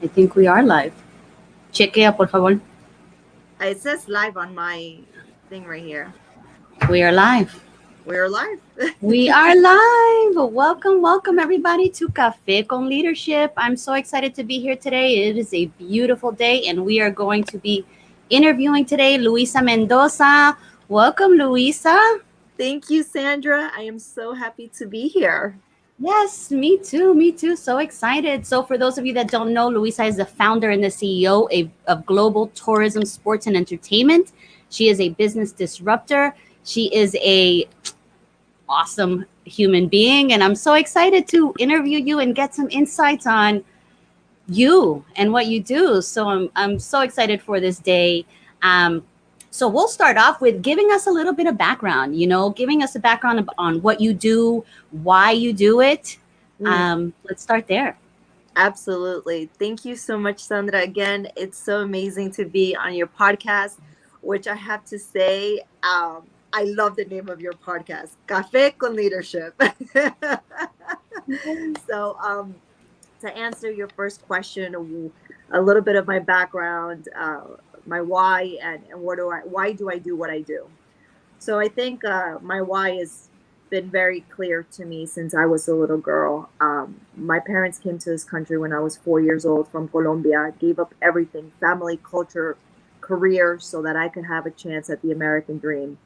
I think we are live. Chequea, por favor. It says live on my thing right here. We are live. We're live. We are live. Welcome, welcome everybody to Café con Leadership. I'm so excited to be here today. It is a beautiful day, and we are going to be interviewing today Luisa Mendoza. Welcome, Luisa. Thank you, Sandra. I am so happy to be here. Yes, me too. Me too. So excited. So, for those of you that don't know, Luisa is the founder and the CEO of Global Tourism, Sports, and Entertainment. She is a business disruptor. She is a awesome human being, and I'm so excited to interview you and get some insights on you and what you do. So, I'm so excited for this day. Um, so we'll start off with giving us a little bit of background. Giving us a background on what you do, why you do it. Let's start there. Absolutely. Thank you so much, Sandra. Again, it's so amazing to be on your podcast, which I have to say, I love the name of your podcast, Café con Leadership. so, to answer your first question, a little bit of my background, my why, and why do I do what I do? So I think my why has been very clear to me since I was a little girl. My parents came to this country when I was 4 years old from Colombia, gave up everything, family, culture, career, so that I could have a chance at the American dream.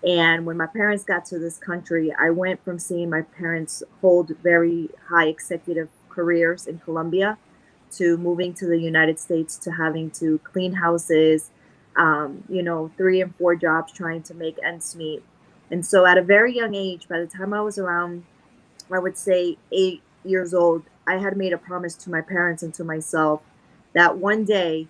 And when my parents got to this country, I went from seeing my parents hold very high executive careers in Colombia to moving to the United States to having to clean houses, 3 and 4 jobs trying to make ends meet. And so at a very young age, by the time I was around, I would say 8 years old, I had made a promise to my parents and to myself that one day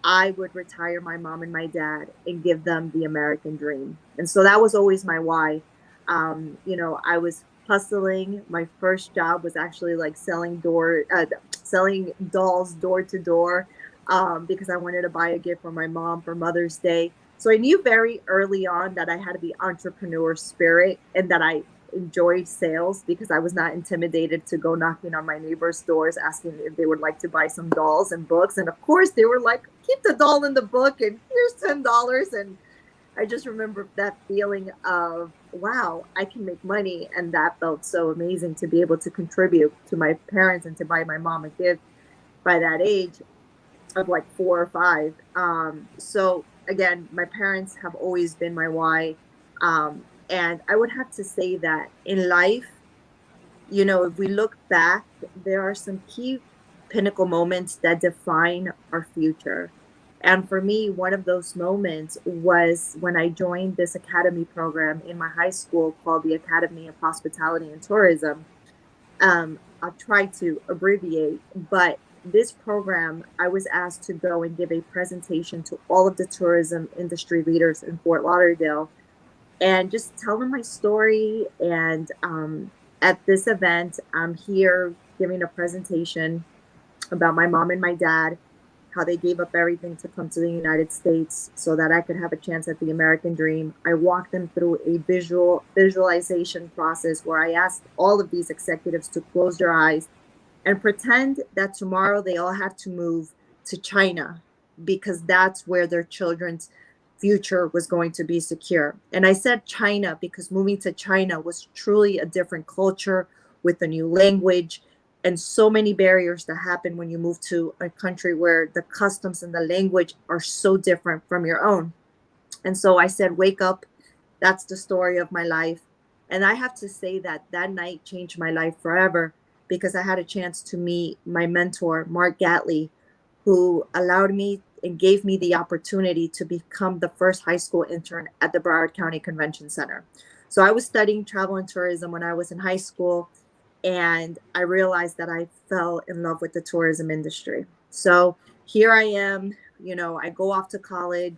I would retire my mom and my dad and give them the American dream. And so that was always my why. I was hustling. My first job was actually like selling dolls door to door, because I wanted to buy a gift for my mom for Mother's Day. So I knew very early on that I had the entrepreneur spirit and that I enjoyed sales because I was not intimidated to go knocking on my neighbors' doors asking if they would like to buy some dolls and books. And of course, they were like, keep the doll in the book and here's $10. And I just remember that feeling of, wow, I can make money. And that felt so amazing to be able to contribute to my parents and to buy my mom a gift by that age of like 4 or 5. So again, my parents have always been my why. And I would have to say that in life, if we look back, there are some key pinnacle moments that define our future. And for me, one of those moments was when I joined this academy program in my high school called the Academy of Hospitality and Tourism. I'll try to abbreviate, but this program, I was asked to go and give a presentation to all of the tourism industry leaders in Fort Lauderdale and just tell them my story. And at this event, I'm here giving a presentation about my mom and my dad, how they gave up everything to come to the United States so that I could have a chance at the American dream. I walked them through a visualization process where I asked all of these executives to close their eyes and pretend that tomorrow they all have to move to China because that's where their children's future was going to be secure. And I said China because moving to China was truly a different culture with a new language and so many barriers that happen when you move to a country where the customs and the language are so different from your own. And so I said, wake up. That's the story of my life. And I have to say that that night changed my life forever because I had a chance to meet my mentor, Mark Gatley, who allowed me and gave me the opportunity to become the first high school intern at the Broward County Convention Center. So I was studying travel and tourism when I was in high school, and I realized that I fell in love with the tourism industry. So here I am, I go off to college,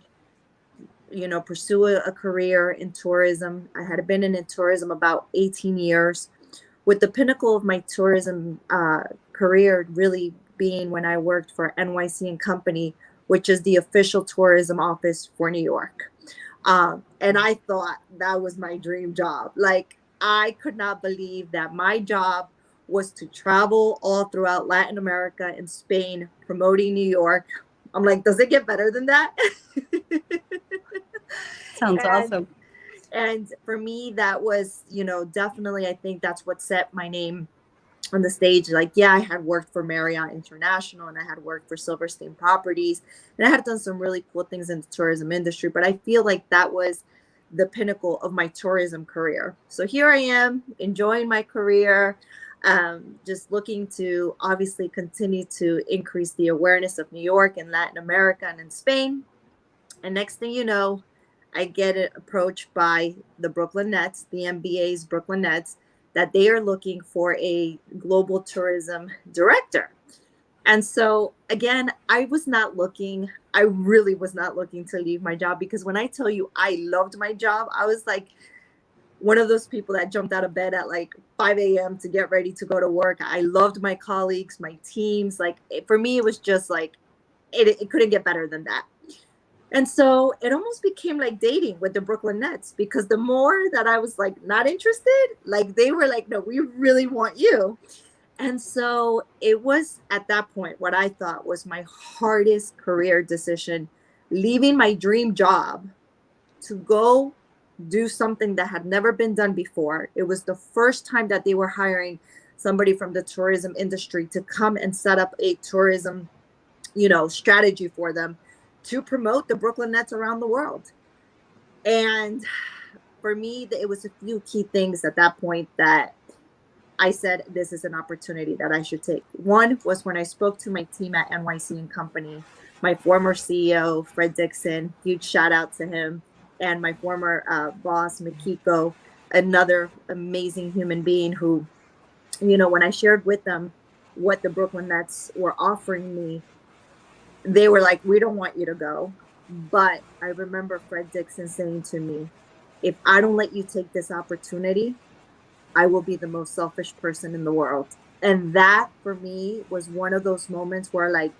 pursue a career in tourism. I had been in tourism about 18 years, with the pinnacle of my tourism career really being when I worked for NYC and Company, which is the official tourism office for New York. And I thought that was my dream job. Like, I could not believe that my job was to travel all throughout Latin America and Spain promoting New York. I'm like, does it get better than that? Sounds and awesome. and for me, that was, definitely, I think that's what set my name on the stage. Like, yeah, I had worked for Marriott International and I had worked for Silverstein Properties and I had done some really cool things in the tourism industry, but I feel like that was the pinnacle of my tourism career. So here I am enjoying my career, just looking to obviously continue to increase the awareness of New York and Latin America and in Spain. And next thing you know, I get approached by the Brooklyn Nets, the NBA's Brooklyn Nets, that they are looking for a global tourism director. And so, again, I was not looking, I really was not looking to leave my job, because when I tell you I loved my job, I was like one of those people that jumped out of bed at like 5 a.m. to get ready to go to work. I loved my colleagues, my teams. Like, for me, it was just like, it couldn't get better than that. And so it almost became like dating with the Brooklyn Nets, because the more that I was like not interested, like they were like, no, we really want you. And so it was at that point what I thought was my hardest career decision, leaving my dream job to go do something that had never been done before. It was the first time that they were hiring somebody from the tourism industry to come and set up a tourism, strategy for them to promote the Brooklyn Nets around the world. And for me, it was a few key things at that point that I said, this is an opportunity that I should take. One was when I spoke to my team at NYC and Company, my former CEO, Fred Dixon, huge shout out to him, and my former boss, Mikiko, another amazing human being who, when I shared with them what the Brooklyn Nets were offering me, they were like, we don't want you to go. But I remember Fred Dixon saying to me, if I don't let you take this opportunity, I will be the most selfish person in the world. And that for me was one of those moments where like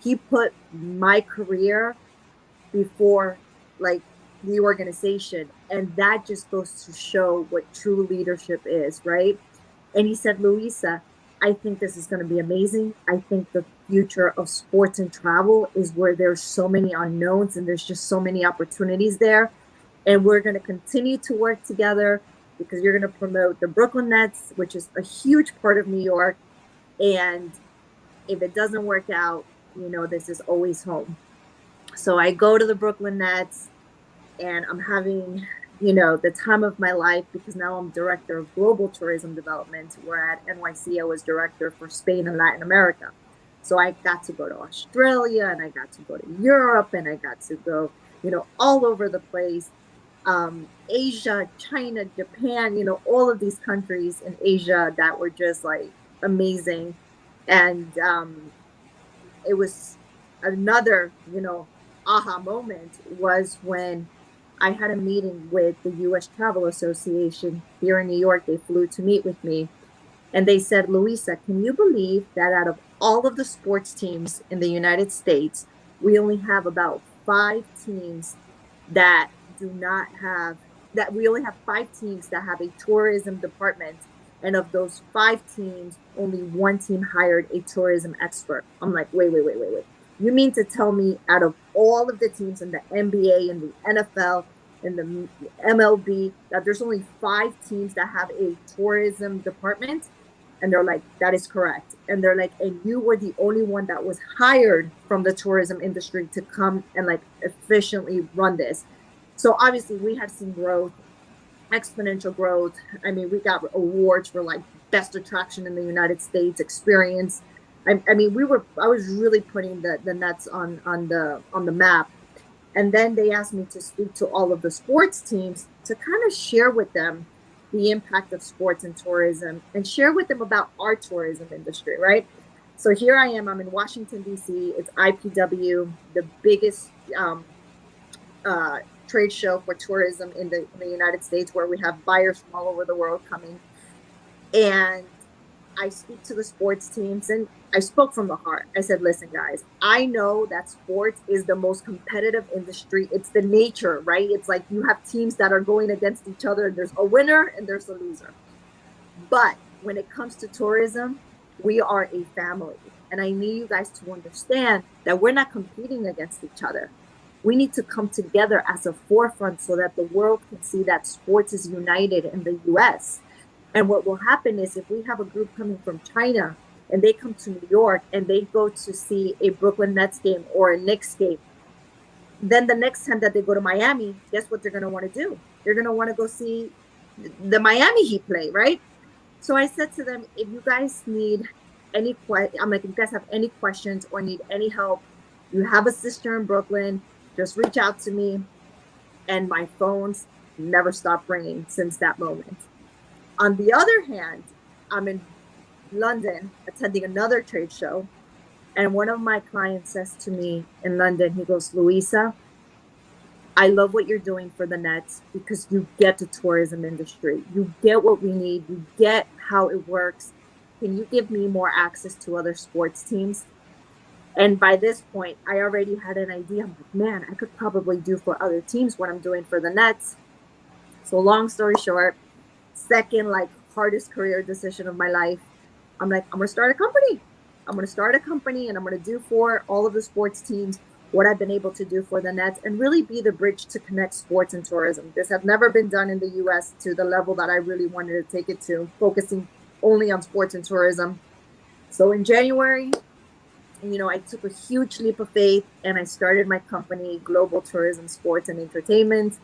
he put my career before like the organization. And that just goes to show what true leadership is, right? And he said, Luisa, I think this is going to be amazing. I think the future of sports and travel is where there's so many unknowns and there's just so many opportunities there. And we're going to continue to work together because you're going to promote the Brooklyn Nets, which is a huge part of New York. And if it doesn't work out, this is always home. So I go to the Brooklyn Nets and I'm having, the time of my life, because now I'm director of global tourism development, where at NYC I was director for Spain and Latin America. So I got to go to Australia and I got to go to Europe and I got to go, all over the place. Asia, China, Japan, all of these countries in Asia that were just like amazing. And it was another, aha moment was when I had a meeting with the US Travel Association here in New York. They flew to meet with me and they said, Luisa, can you believe that out of all of the sports teams in the United States, we only have about 5 teams that do not have, that we only have 5 teams that have a tourism department. And of those 5 teams, only one team hired a tourism expert. I'm like, wait. You mean to tell me out of all of the teams in the NBA and the NFL and the MLB that there's only 5 teams that have a tourism department? And they're like, that is correct. And they're like, and you were the only one that was hired from the tourism industry to come and like efficiently run this. So obviously we have seen growth, exponential growth. I mean, we got awards for like best attraction in the United States, experience. I mean, I was really putting the Nets on the map. And then they asked me to speak to all of the sports teams to kind of share with them the impact of sports and tourism and share with them about our tourism industry, right? So here I am, I'm in Washington, D.C. It's IPW, the biggest trade show for tourism in the United States, where we have buyers from all over the world coming. And I speak to the sports teams and I spoke from the heart. I said, listen, guys, I know that sports is the most competitive industry. It's the nature, right? It's like you have teams that are going against each other and there's a winner and there's a loser. But when it comes to tourism, we are a family. And I need you guys to understand that we're not competing against each other. We need to come together as a forefront so that the world can see that sports is united in the US. And what will happen is if we have a group coming from China and they come to New York and they go to see a Brooklyn Nets game or a Knicks game, then the next time that they go to Miami, guess what they're going to want to do? They're going to want to go see the Miami Heat play, right? So I said to them, if you guys need I'm like, if you guys have any questions or need any help, you have a sister in Brooklyn, just reach out to me. And my phone's never stopped ringing since that moment. On the other hand, I'm in London attending another trade show. And one of my clients says to me in London, he goes, Luisa, I love what you're doing for the Nets because you get the tourism industry. You get what we need. You get how it works. Can you give me more access to other sports teams? And by this point, I already had an idea. I'm like, man, I could probably do for other teams what I'm doing for the Nets. So long story short, second, like, hardest career decision of my life. I'm like, I'm going to start a company. I'm going to start a company and I'm going to do for all of the sports teams what I've been able to do for the Nets and really be the bridge to connect sports and tourism. This has never been done in the US to the level that I really wanted to take it to, focusing only on sports and tourism. So in January, I took a huge leap of faith and I started my company, Global Tourism, Sports and Entertainment.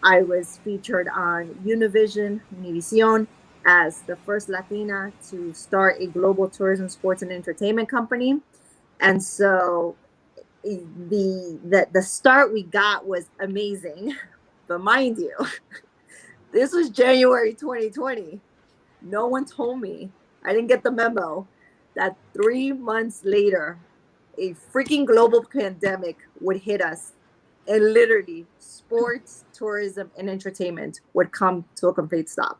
I was featured on Univision, as the first Latina to start a global tourism, sports and entertainment company. And so the start we got was amazing. But mind you, this was January 2020. No one told me, I didn't get the memo that 3 months later, a freaking global pandemic would hit us. And literally, sports, tourism, and entertainment would come to a complete stop.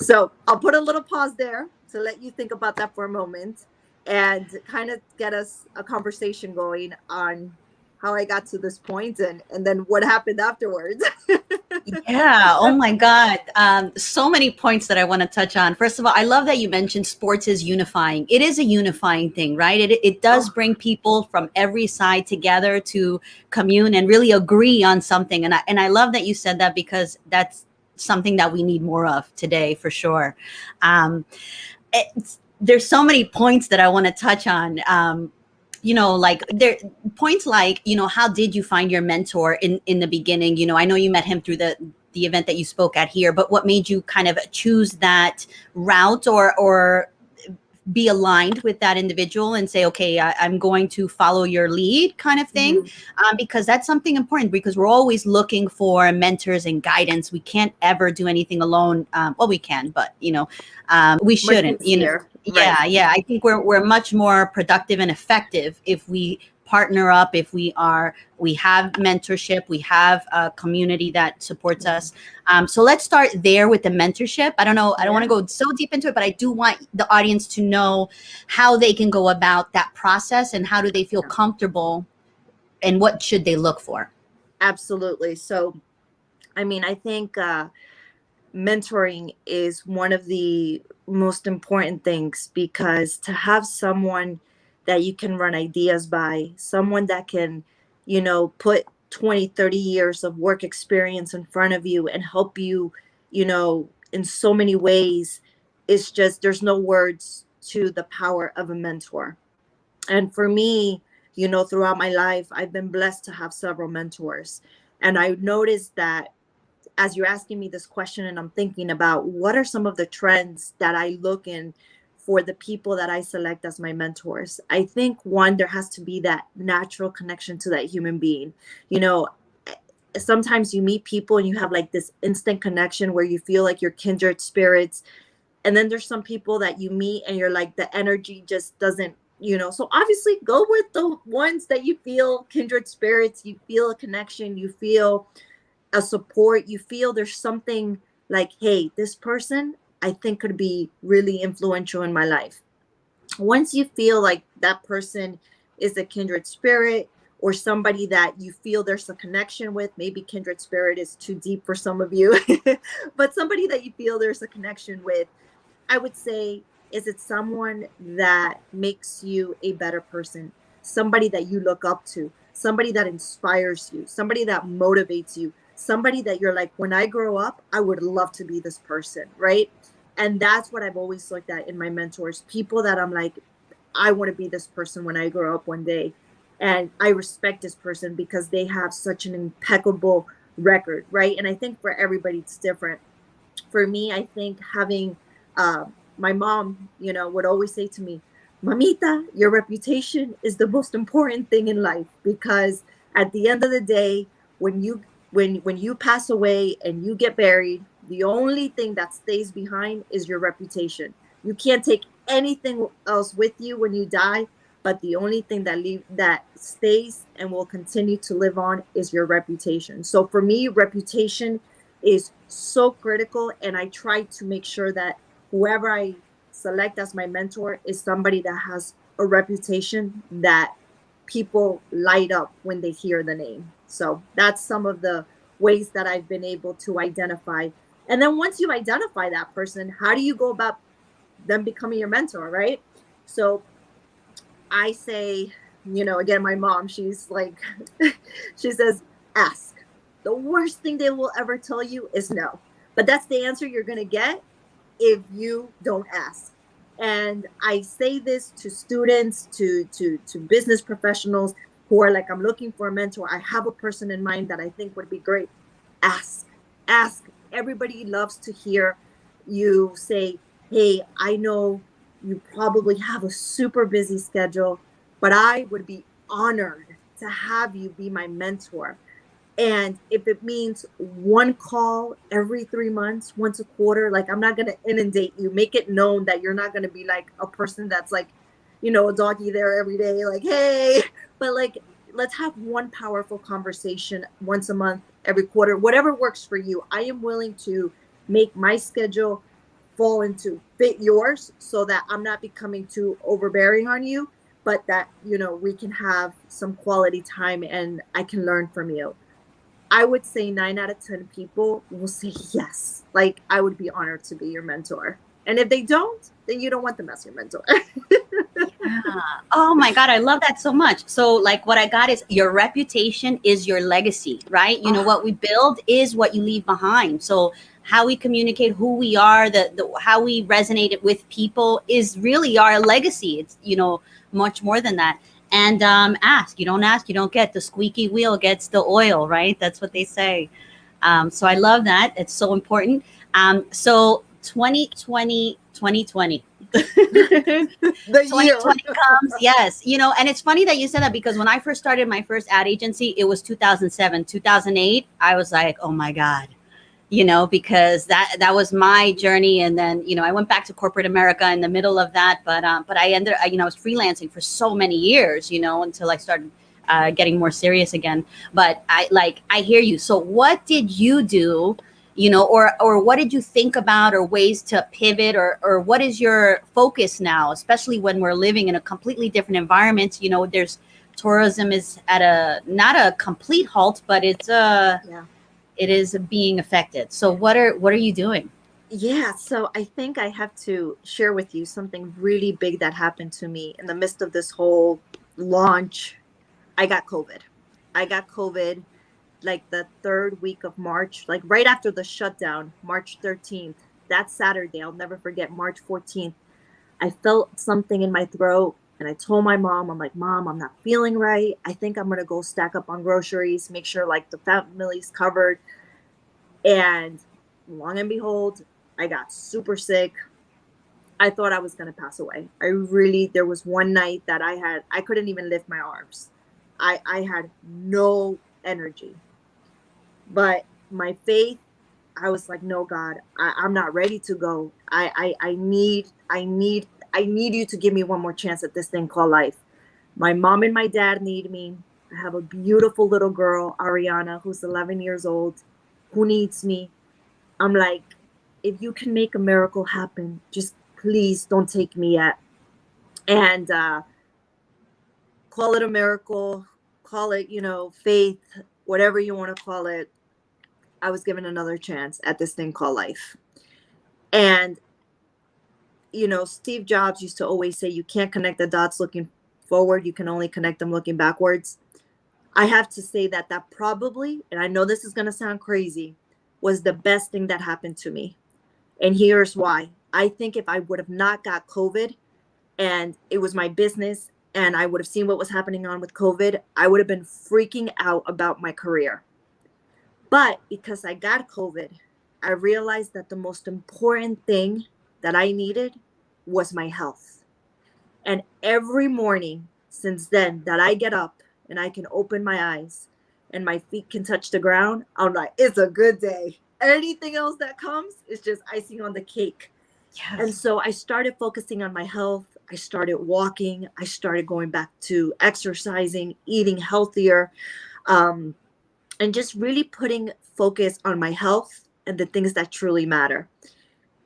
So I'll put a little pause there to let you think about that for a moment and kind of get us a conversation going on how I got to this point and then what happened afterwards. Yeah. Oh my God. So many points that I want to touch on. First of all, I love that you mentioned sports is unifying. It is a unifying thing, right? It does bring people from every side together to commune and really agree on something. And I love that you said that because that's something that we need more of today for sure. There's so many points that I want to touch on. Like there points like, how did you find your mentor in the beginning? I know you met him through the event that you spoke at here, but what made you kind of choose that route or be aligned with that individual and say, okay, I'm going to follow your lead kind of thing. Because that's something important because we're always looking for mentors and guidance. We can't ever do anything alone. Well, we can, but we shouldn't, Right. Yeah. I think we're much more productive and effective if we partner up, if we have mentorship, we have a community that supports us. So let's start there with the mentorship. I don't want to go so deep into it, but I do want the audience to know how they can go about that process and how do they feel comfortable and what should they look for? Absolutely. So, I think mentoring is one of the most important things because to have someone that you can run ideas by, someone that can, put 20, 30 years of work experience in front of you and help you, in so many ways, it's just, there's no words to the power of a mentor. And for me, throughout my life, I've been blessed to have several mentors. And I noticed that as you're asking me this question and I'm thinking about what are some of the trends that I look in for the people that I select as my mentors, I think one, there has to be that natural connection to that human being. Sometimes you meet people and you have like this instant connection where you feel like you're kindred spirits. And then there's some people that you meet and you're like, the energy just doesn't, so obviously go with the ones that you feel kindred spirits, you feel a connection, you feel a support, you feel there's something like, hey, this person I think could be really influential in my life. Once you feel like that person is a kindred spirit or somebody that you feel there's a connection with, maybe kindred spirit is too deep for some of you, but somebody that you feel there's a connection with, I would say, is it someone that makes you a better person? Somebody that you look up to, somebody that inspires you, somebody that motivates you, somebody that you're like, when I grow up, I would love to be this person, right? And that's what I've always looked at in my mentors, people that I'm like, I want to be this person when I grow up one day. And I respect this person because they have such an impeccable record, right? And I think for everybody, it's different. For me, I think having my mom, would always say to me, Mamita, your reputation is the most important thing in life, because at the end of the day, when you pass away and you get buried, the only thing that stays behind is your reputation. You can't take anything else with you when you die, but the only thing that stays and will continue to live on is your reputation. So for me, reputation is so critical, and I try to make sure that whoever I select as my mentor is somebody that has a reputation that people light up when they hear the name. So that's some of the ways that I've been able to identify. And then once you identify that person, how do you go about them becoming your mentor, right? So I say, again, my mom, she's like, she says, ask. The worst thing they will ever tell you is no. But that's the answer you're going to get if you don't ask. And I say this to students, to business professionals who are like, I'm looking for a mentor. I have a person in mind that I think would be great. Ask. Ask. Everybody loves to hear you say, hey, I know you probably have a super busy schedule, but I would be honored to have you be my mentor. And if it means one call every 3 months, once a quarter, like, I'm not going to inundate you. Make it known that you're not going to be like a person that's like, a doggy there every day, like, hey, but like, let's have one powerful conversation once a month, every quarter, whatever works for you. I am willing to make my schedule fall into fit yours so that I'm not becoming too overbearing on you, but that, we can have some quality time and I can learn from you. I would say 9 out of 10 people will say yes. Like, I would be honored to be your mentor. And if they don't, then you don't want them as your mentor. Yeah. Oh my God, I love that so much. So, like, what I got is your reputation is your legacy, right? You know, Oh, what we build is what you leave behind. So, how we communicate who we are, the how we resonate with people is really our legacy. It's, much more than that. And ask. You don't ask, you don't get. The squeaky wheel gets the oil, right? That's what they say. So I love that. It's so important. So 2020, 2020. the year. 2020 comes, yes. And it's funny that you said that, because when I first started my first ad agency, it was 2007, 2008. I was like, oh my God, because that was my journey. And then, I went back to corporate America in the middle of that. But I ended, I was freelancing for so many years, until I started getting more serious again. But I hear you. So what did you do? Or what did you think about, or ways to pivot, or what is your focus now, especially when we're living in a completely different environment? There's tourism is at a not a complete halt, but Yeah. it is being affected. So what are you doing? Yeah. So I think I have to share with you something really big that happened to me in the midst of this whole launch. I got COVID. I got COVID like the third week of March, like right after the shutdown, March 13th. That Saturday, I'll never forget, March 14th. I felt something in my throat, and I told my mom, I'm like, Mom, I'm not feeling right. I think I'm going to go stack up on groceries, make sure like the family's covered. And long and behold, I got super sick. I thought I was going to pass away. There was one night that I couldn't even lift my arms. I had no energy. But my faith, I was like, no, God, I'm not ready to go. I need you to give me one more chance at this thing called life. My mom and my dad need me. I have a beautiful little girl, Ariana, who's 11 years old, who needs me. I'm like, if you can make a miracle happen, just please don't take me yet. And call it a miracle, call it, faith, whatever you want to call it. I was given another chance at this thing called life. And Steve Jobs used to always say, you can't connect the dots looking forward, you can only connect them looking backwards. I have to say that probably, and I know this is going to sound crazy, was the best thing that happened to me. And here's why. I think if I would have not got COVID and it was my business and I would have seen what was happening on with COVID, I would have been freaking out about my career. But because I got COVID, I realized that the most important thing that I needed was my health. And every morning since then that I get up and I can open my eyes and my feet can touch the ground, I'm like, it's a good day. Anything else that comes is just icing on the cake. Yes. And so I started focusing on my health. I started walking. I started going back to exercising, eating healthier, and just really putting focus on my health and the things that truly matter.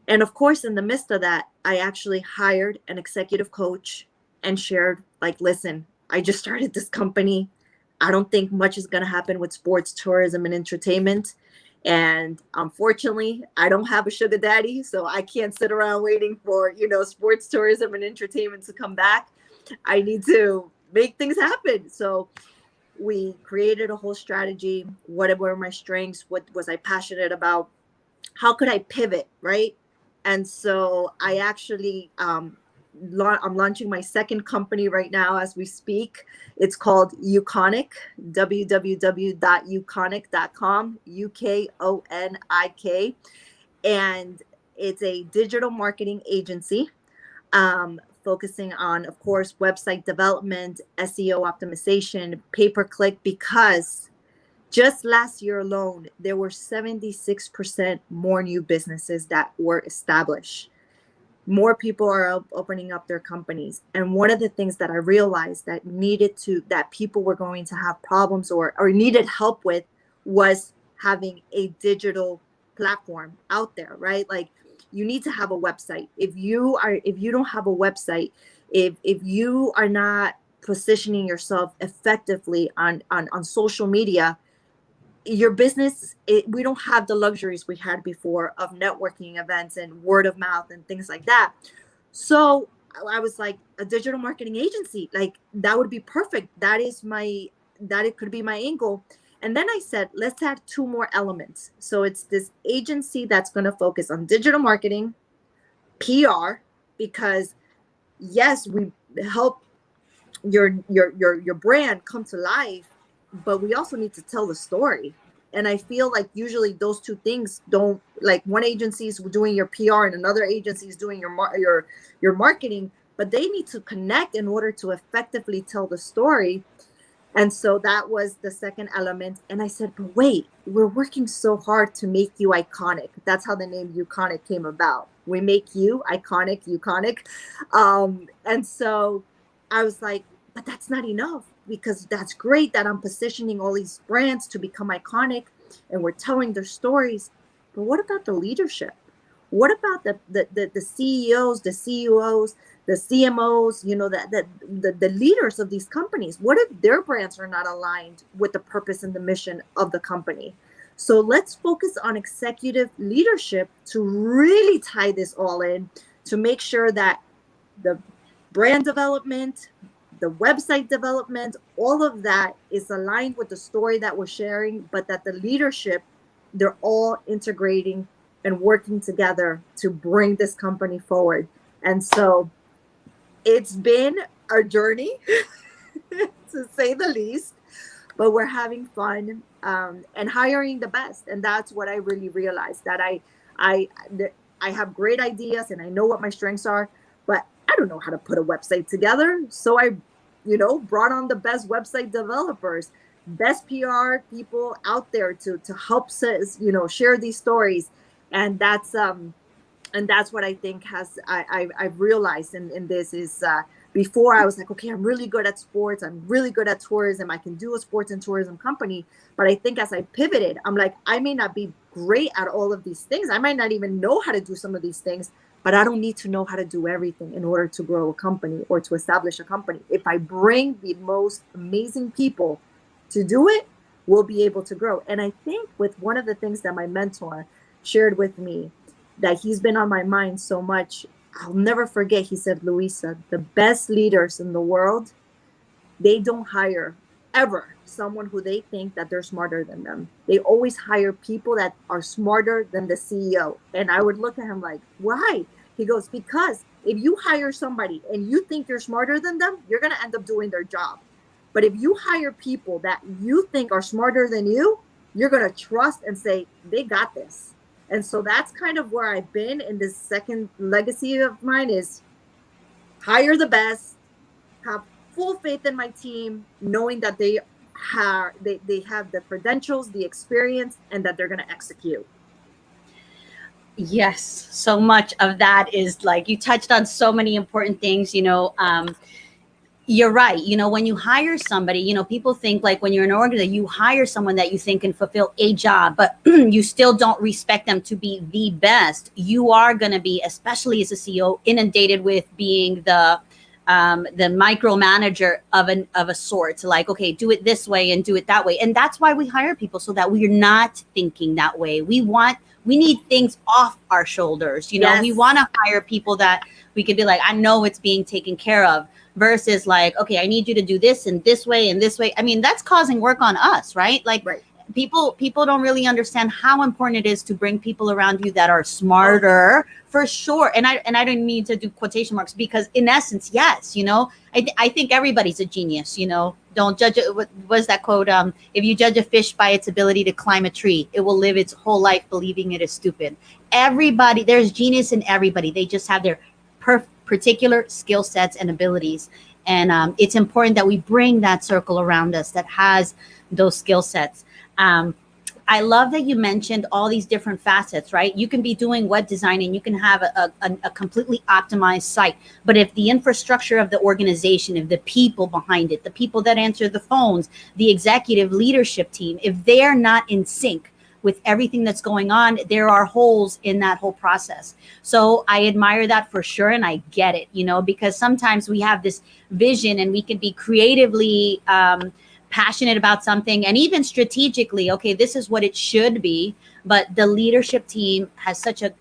And of course, in the midst of that, I actually hired an executive coach and shared, like, listen, I just started this company. I don't think much is going to happen with sports, tourism, and entertainment. And unfortunately, I don't have a sugar daddy, so I can't sit around waiting for, sports, tourism, and entertainment to come back. I need to make things happen. So we created a whole strategy. What were my strengths? What was I passionate about? How could I pivot, right? And so I actually, I'm launching my second company right now as we speak. It's called Uconic, www.uconic.com, Ukonik. And it's a digital marketing agency, focusing on, of course, website development, SEO optimization, pay-per-click, because just last year alone, there were 76% more new businesses that were established. More people are opening up their companies. And one of the things that I realized that people were going to have problems or needed help with was having a digital platform out there, right? Like, you need to have a website. If you don't have a website, if you are not positioning yourself effectively on social media, your business, we don't have the luxuries we had before of networking events and word of mouth and things like that. So I was like, a digital marketing agency, like, that would be perfect. That it could be my angle. And then I said, let's add two more elements. So it's this agency that's going to focus on digital marketing, PR, because yes, we help your brand come to life, but we also need to tell the story. And I feel like usually those two things don't, like, one agency is doing your PR and another agency is doing your marketing, but they need to connect in order to effectively tell the story. And so that was the second element. And I said, but wait, we're working so hard to make you iconic. That's how the name Uconic came about. We make you iconic, Uconic. And so I was like, but that's not enough, because that's great that I'm positioning all these brands to become iconic and we're telling their stories. But what about the leadership? What about the CEOs, the CEOs, the CMOs, the leaders of these companies? What if their brands are not aligned with the purpose and the mission of the company? So let's focus on executive leadership to really tie this all in, to make sure that the brand development, the website development, all of that is aligned with the story that we're sharing, but that the leadership, they're all integrating and working together to bring this company forward. And so it's been a journey, to say the least, but we're having fun, and hiring the best. And that's what I really realized, that I have great ideas and I know what my strengths are, but I don't know how to put a website together. So I, brought on the best website developers, best PR people out there to help us, share these stories. And that's what I think I've realized in this is, before I was like, okay, I'm really good at sports, I'm really good at tourism, I can do a sports and tourism company. But I think as I pivoted, I'm like, I may not be great at all of these things, I might not even know how to do some of these things, but I don't need to know how to do everything in order to grow a company or to establish a company. If I bring the most amazing people to do it, we'll be able to grow. And I think with one of the things that my mentor shared with me, that he's been on my mind so much, I'll never forget, he said, Luisa, the best leaders in the world, they don't hire ever someone who they think that they're smarter than them. They always hire people that are smarter than the CEO. And I would look at him like, why? He goes, because if you hire somebody and you think you're smarter than them, you're going to end up doing their job. But if you hire people that you think are smarter than you're going to trust and say, they got this. And so that's kind of where I've been in this second legacy of mine is hire the best, have full faith in my team, knowing that they have the credentials, the experience, and that they're going to execute. Yes, so much of that is like you touched on so many important things. You're right. When you hire somebody, people think like when you're an organizer, you hire someone that you think can fulfill a job, but you still don't respect them to be the best. You are going to be, especially as a CEO, inundated with being the micromanager of a sort. Like, okay, do it this way and do it that way. And that's why we hire people, so that we're not thinking that way. We need things off our shoulders. Yes. We want to hire people that we could be like, I know it's being taken care of, versus like, okay, I need you to do this and this way and this way. I mean, that's causing work on us, right? Like, Right. people don't really understand how important it is to bring people around you that are smarter, for sure. And I don't mean to do quotation marks, because in essence, yes, I think everybody's a genius. Don't judge it. What was that quote? If you judge a fish by its ability to climb a tree, it will live its whole life believing it is stupid. Everybody, there's genius in everybody. They just have their particular skill sets and abilities. And it's important that we bring that circle around us that has those skill sets. I love that you mentioned all these different facets, right? You can be doing web design and you can have a completely optimized site. But if the infrastructure of the organization, if the people behind it, the people that answer the phones, the executive leadership team, if they're not in sync with everything that's going on, there are holes in that whole process. So I admire that for sure. And I get it, because sometimes we have this vision and we can be creatively passionate about something, and even strategically, okay, this is what it should be. But the leadership team has such a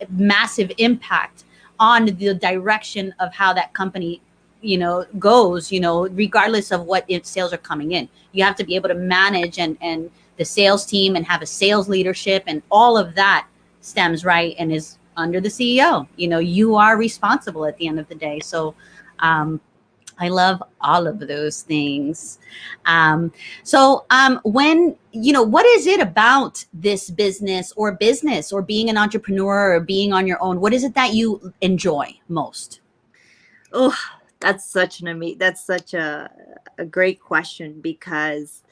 massive impact on the direction of how that company goes, regardless of what sales are coming in. You have to be able to manage and the sales team and have a sales leadership, and all of that stems right and is under the CEO. You are responsible at the end of the day. So I love all of those things. When, what is it about this business or being an entrepreneur or being on your own? What is it that you enjoy most? Oh, that's such a great question, because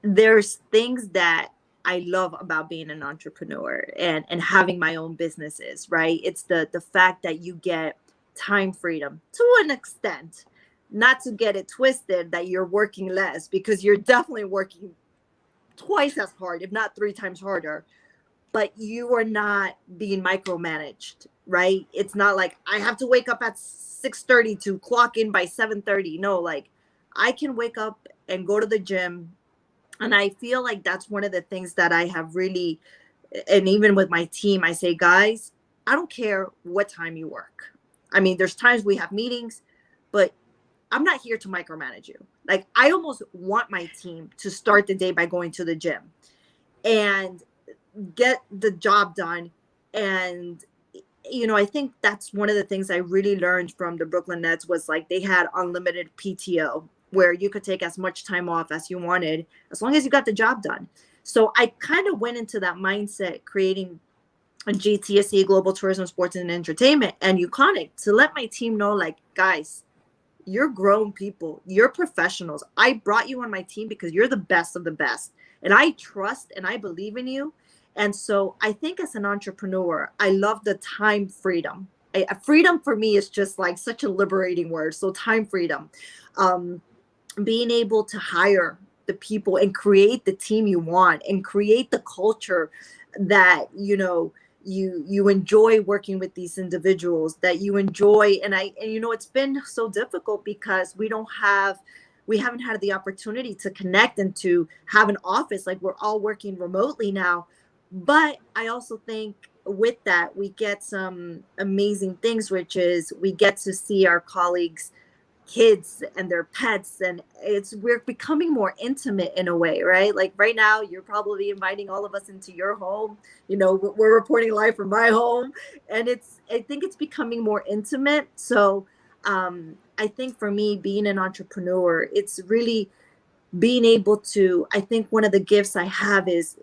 there's things that I love about being an entrepreneur and having my own businesses, right? It's the fact that you get time freedom to an extent, not to get it twisted that you're working less, because you're definitely working twice as hard, if not 3 times harder, but you are not being micromanaged, right? It's not like I have to wake up at 6:30 to clock in by 7:30. No, like I can wake up and go to the gym. And I feel like that's one of the things that I have really, and even with my team, I say, guys, I don't care what time you work. I mean, there's times we have meetings, but I'm not here to micromanage you. Like, I almost want my team to start the day by going to the gym and get the job done. And, I think that's one of the things I really learned from the Brooklyn Nets was like they had unlimited PTO, where you could take as much time off as you wanted, as long as you got the job done. So I kind of went into that mindset, creating a GTSE, Global Tourism, Sports and Entertainment, and Uconic, to let my team know, like, guys, you're grown people, you're professionals. I brought you on my team because you're the best of the best. And I trust and I believe in you. And so I think as an entrepreneur, I love the time freedom. Freedom for me is just like such a liberating word. So time freedom. Being able to hire the people and create the team you want and create the culture that you enjoy working with these individuals, that you enjoy. And it's been so difficult because we haven't had the opportunity to connect and to have an office. Like, we're all working remotely now. But I also think with that, we get some amazing things, which is we get to see our colleagues kids and their pets, and we're becoming more intimate in a way, right? Like right now you're probably inviting all of us into your home, we're reporting live from my home, and I think it's becoming more intimate. So I think for me, being an entrepreneur, it's really being able to, I think one of the gifts I have is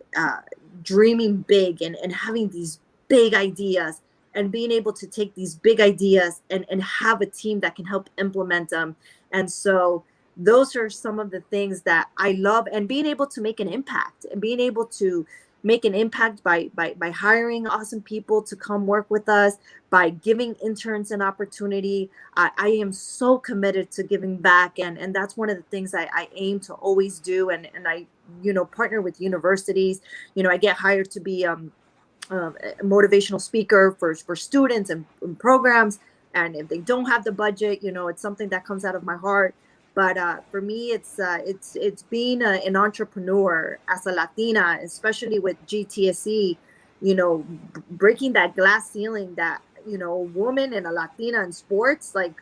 dreaming big, and having these big ideas, and being able to take these big ideas, and have a team that can help implement them. And so those are some of the things that I love, and being able to make an impact, and being able to make an impact by hiring awesome people to come work with us, by giving interns an opportunity. I am so committed to giving back, and that's one of the things I aim to always do. And I, partner with universities. I get hired to be a motivational speaker for students and programs. And if they don't have the budget, it's something that comes out of my heart. But for me, it's being an entrepreneur as a Latina, especially with GTSE, breaking that glass ceiling that, a woman and a Latina in sports, like,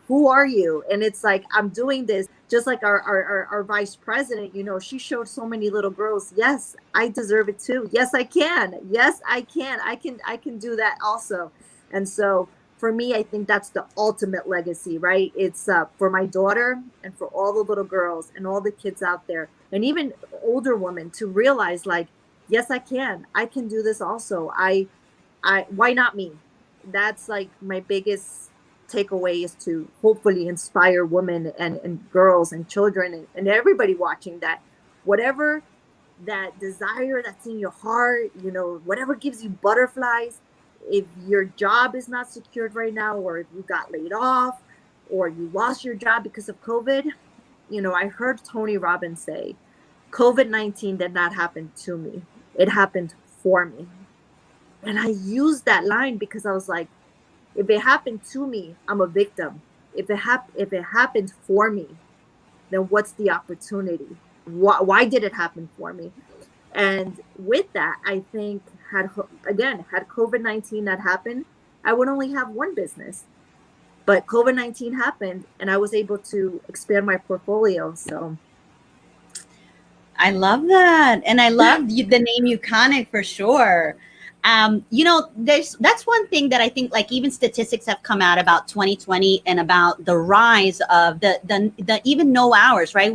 who are you? And it's like, I'm doing this just like our vice president, she showed so many little girls, yes, I deserve it too. Yes, I can. Yes, I can. I can do that also. And so for me, I think that's the ultimate legacy, right? It's for my daughter, and for all the little girls and all the kids out there, and even older women, to realize, like, yes, I can do this also. Why not me? That's like my biggest takeaway, is to hopefully inspire women and girls and children, and everybody watching, that whatever that desire that's in your heart, whatever gives you butterflies, if your job is not secured right now, or if you got laid off, or you lost your job because of COVID, I heard Tony Robbins say, COVID-19 did not happen to me. It happened for me. And I used that line because I was like, if it happened to me, I'm a victim. If it happened for me, then what's the opportunity? Why did it happen for me? And with that, I think, had COVID-19 not happened, I would only have one business. But COVID-19 happened, and I was able to expand my portfolio. So I love that. And I love the name Euconic for sure. That's one thing that I think, like, even statistics have come out about 2020 and about the rise of the even no hours, right?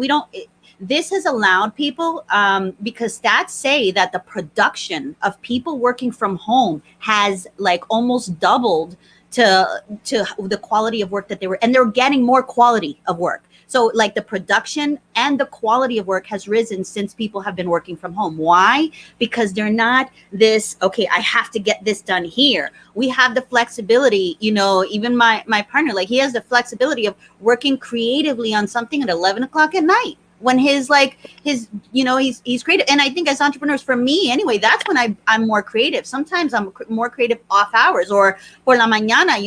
This has allowed people, because stats say that the production of people working from home has like almost doubled to the quality of work that and they're getting more quality of work. So like the production and the quality of work has risen since people have been working from home. Why? Because they're not this, okay, I have to get this done here. We have the flexibility, even my partner, like, he has the flexibility of working creatively on something at 11 o'clock at night, when he's creative. And I think as entrepreneurs, for me anyway, that's when I'm more creative. Sometimes I'm more creative off hours, or por la mañana,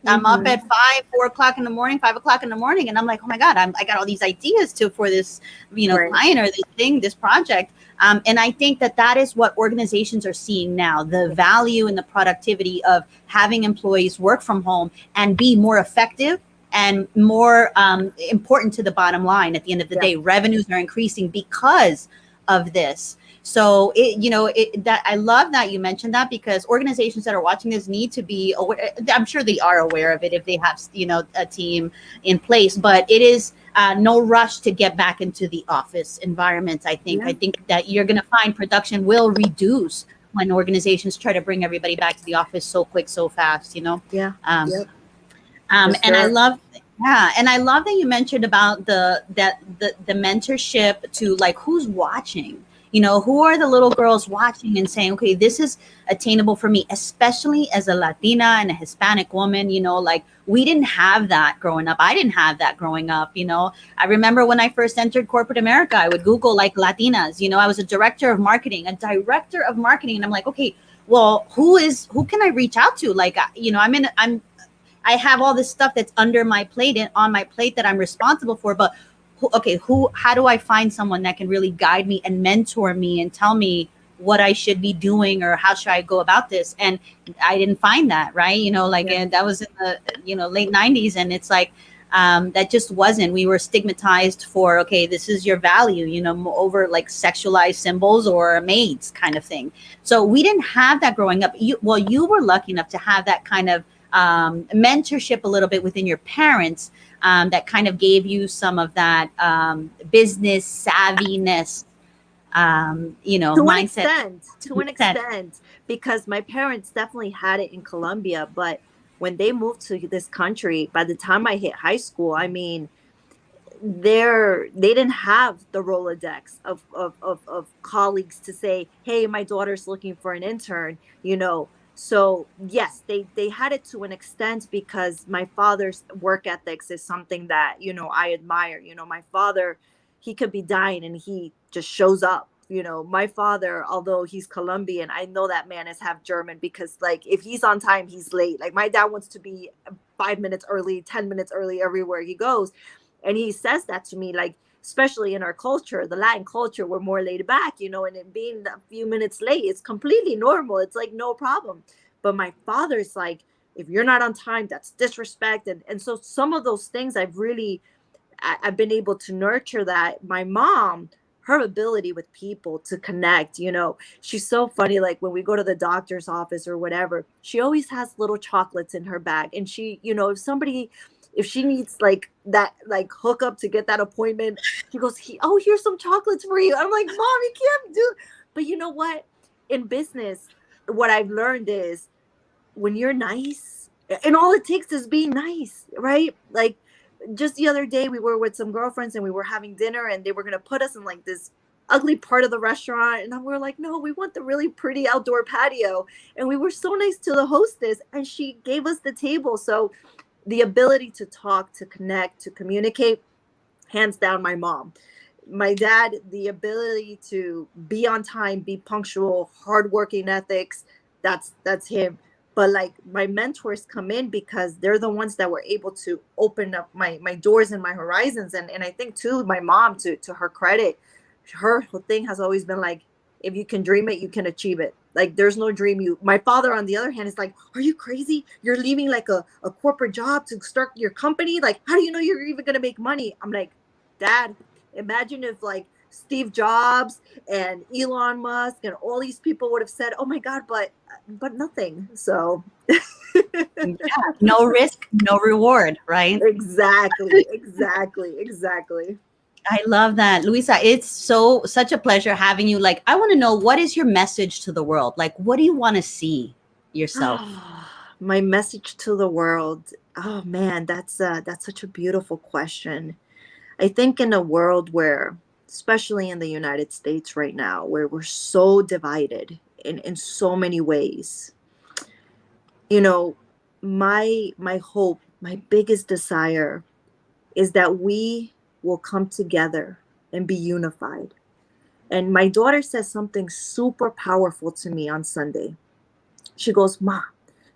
I'm up at 4 o'clock in the morning, 5 o'clock in the morning, and I'm like, oh my God, I got all these ideas for this, right. client, or this project. And I think that is what organizations are seeing now, the value and the productivity of having employees work from home and be more effective and more important to the bottom line. At the end of the day, revenues are increasing because of this. So that I love that you mentioned that, because organizations that are watching this need to be aware. I'm sure they are aware of it if they have a team in place, but it is no rush to get back into the office environment. I think that you're going to find production will reduce when organizations try to bring everybody back to the office so quick, so fast. And I love, and I love that you mentioned about the mentorship to, like, who's watching, who are the little girls watching and saying, okay, this is attainable for me, especially as a Latina and a Hispanic woman. Like, we didn't have that growing up. I didn't have that growing up. I remember when I first entered corporate America, I would Google, like, Latinas. I was a director of marketing, and I'm like, okay, well, who can I reach out to? Like, I have all this stuff that's under my plate and on my plate that I'm responsible for, but how do I find someone that can really guide me and mentor me and tell me what I should be doing or how should I go about this. And I didn't find that, right? Like, Yeah. and that was in the, late 90s. And it's like, that just wasn't, we were stigmatized for, okay, this is your value, over like sexualized symbols or maids kind of thing. So we didn't have that growing up. You were lucky enough to have that kind of mentorship a little bit within your parents, that kind of gave you some of that business savviness, To an mindset. extent, to an extent, because my parents definitely had it in Colombia, but when they moved to this country, by the time I hit high school, I mean, they didn't have the Rolodex of colleagues to say, hey, my daughter's looking for an intern. So yes, they had it to an extent, because my father's work ethics is something that I admire. My father, he could be dying and he just shows up. My father, although he's Colombian, I know that man is half German, because like if he's on time, he's late. Like my dad wants to be 5 minutes early, 10 minutes early everywhere he goes. And he says that to me, like, especially in our culture, the Latin culture, we're more laid back, and it being a few minutes late, it's completely normal. It's like no problem. But my father's like, if you're not on time, that's disrespect. And so some of those things I've been able to nurture. That my mom, her ability with people to connect, she's so funny. Like when we go to the doctor's office or whatever, she always has little chocolates in her bag. And she, if she needs like that, like hookup to get that appointment, she goes, here's some chocolates for you. I'm like, Mom, you can't do. But you know what? In business, what I've learned is when you're nice, and all it takes is being nice, right? Like just the other day, we were with some girlfriends and we were having dinner, and they were going to put us in like this ugly part of the restaurant. And we were like, no, we want the really pretty outdoor patio. And we were so nice to the hostess, and she gave us the table. So the ability to talk, to connect, to communicate, hands down, my mom. My dad, the ability to be on time, be punctual, hardworking ethics, that's him. But like my mentors come in because they're the ones that were able to open up my doors and my horizons. And I think too, my mom, to her credit, her whole thing has always been like, if you can dream it, you can achieve it. Like there's no dream you. My father, on the other hand, is like, are you crazy? You're leaving like a corporate job to start your company? Like, how do you know you're even gonna make money? I'm like, Dad, imagine if like Steve Jobs and Elon Musk and all these people would have said, oh my God, but nothing. So Yeah, no risk, no reward, right? exactly. I love that. Luisa, it's such a pleasure having you. Like, I want to know, what is your message to the world? Like, what do you want to see yourself? My message to the world. Oh man, that's such a beautiful question. I think in a world where, especially in the United States right now, where we're so divided in so many ways, you know, my hope, my biggest desire is that we will come together and be unified. And my daughter says something super powerful to me on Sunday. She goes, Ma,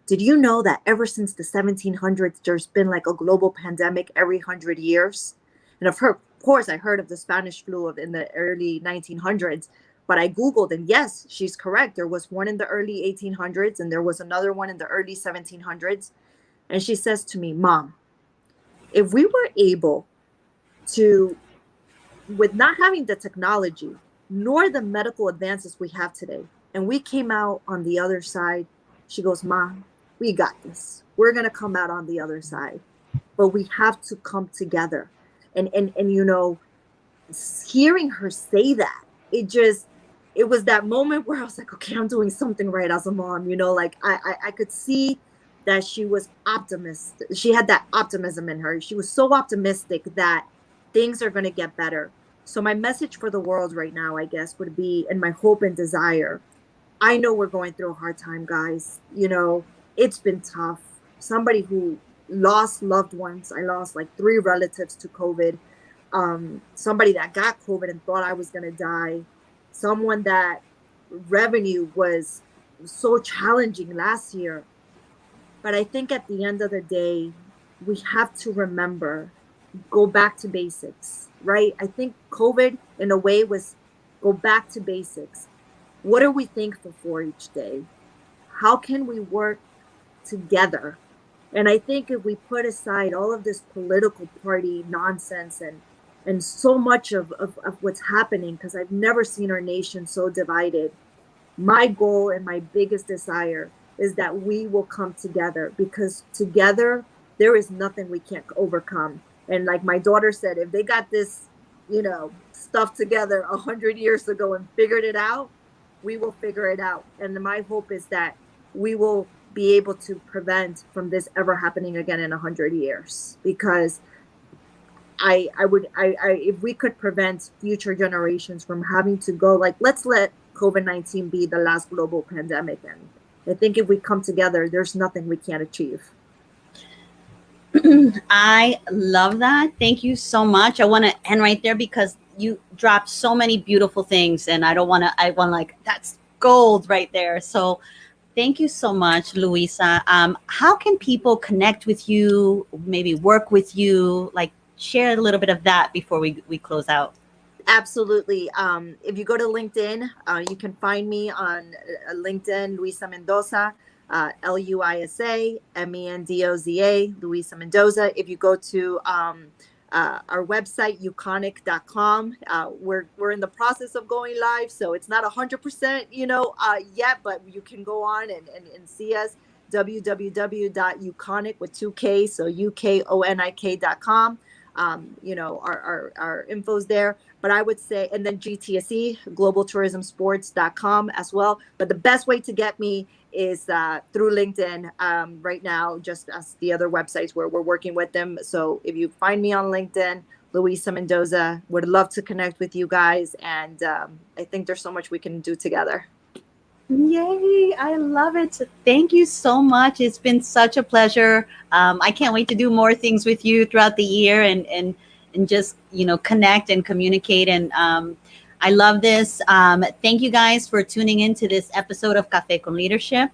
did you know that ever since the 1700s, there's been like a global pandemic every 100 years? And of course, I heard of the Spanish flu in the early 1900s, but I Googled, and yes, she's correct. There was one in the early 1800s, and there was another one in the early 1700s. And she says to me, Mom, if we were able to, with not having the technology nor the medical advances we have today, and we came out on the other side, she goes, Mom, we got this. We're going to come out on the other side, but we have to come together. And hearing her say that, it was that moment where I was like, okay, I'm doing something right as a mom. Like I could see that she was optimistic. She had that optimism in her. She was so optimistic that things are going to get better. So my message for the world right now, I guess, would be, and my hope and desire, I know we're going through a hard time, guys. It's been tough. Somebody who lost loved ones. I lost like 3 relatives to COVID. Somebody that got COVID and thought I was going to die. Someone that revenue was so challenging last year. But I think at the end of the day, we have to remember, go back to basics, right? I think COVID, in a way, was go back to basics. What are we thankful for each day? How can we work together? And I think if we put aside all of this political party nonsense and so much of what's happening, because I've never seen our nation so divided, my goal and my biggest desire is that we will come together, because together there is nothing we can't overcome. And like my daughter said, if they got this, stuff together 100 years ago and figured it out, we will figure it out. And my hope is that we will be able to prevent from this ever happening again in 100 years, because if we could prevent future generations from having to go, like, let's let COVID-19 be the last global pandemic. And I think if we come together, there's nothing we can't achieve. I love that. Thank you so much. I want to end right there because you dropped so many beautiful things, and I want like, that's gold right there. So thank you so much, Luisa. How can people connect with you, maybe work with you? Like, share a little bit of that before we close out. Absolutely. If you go to LinkedIn, you can find me on LinkedIn, Luisa Mendoza, Luisa Mendoza, Luisa Mendoza. If you go to our website, uconic.com, we're in the process of going live, so it's not 100%, yet, but you can go on and see us. www.uconic with 2K, so ukonik.com. Our info's there. But I would say, and then GTSE, globaltourismsports.com as well. But the best way to get me is through LinkedIn right now, just as the other websites where we're working with them. So if you find me on LinkedIn, Luisa Mendoza, would love to connect with you guys. And I think there's so much we can do together. Yay, I love it. Thank you so much. It's been such a pleasure. I can't wait to do more things with you throughout the year and just, connect and communicate. And I love this. Thank you guys for tuning in to this episode of Café con Leadership.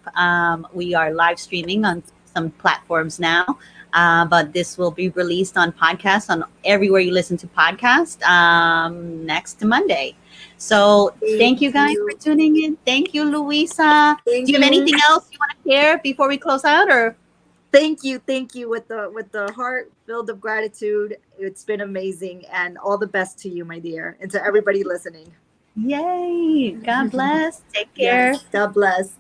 We are live streaming on some platforms now, but this will be released on podcast on everywhere you listen to podcasts next Monday. So thank you guys for tuning in. Thank you, Luisa. Do you have anything else you want to share before we close out, or? Thank you with the heart filled of gratitude. It's been amazing, and all the best to you, my dear, and to everybody listening. Yay! God bless. Take care. Yes, God bless.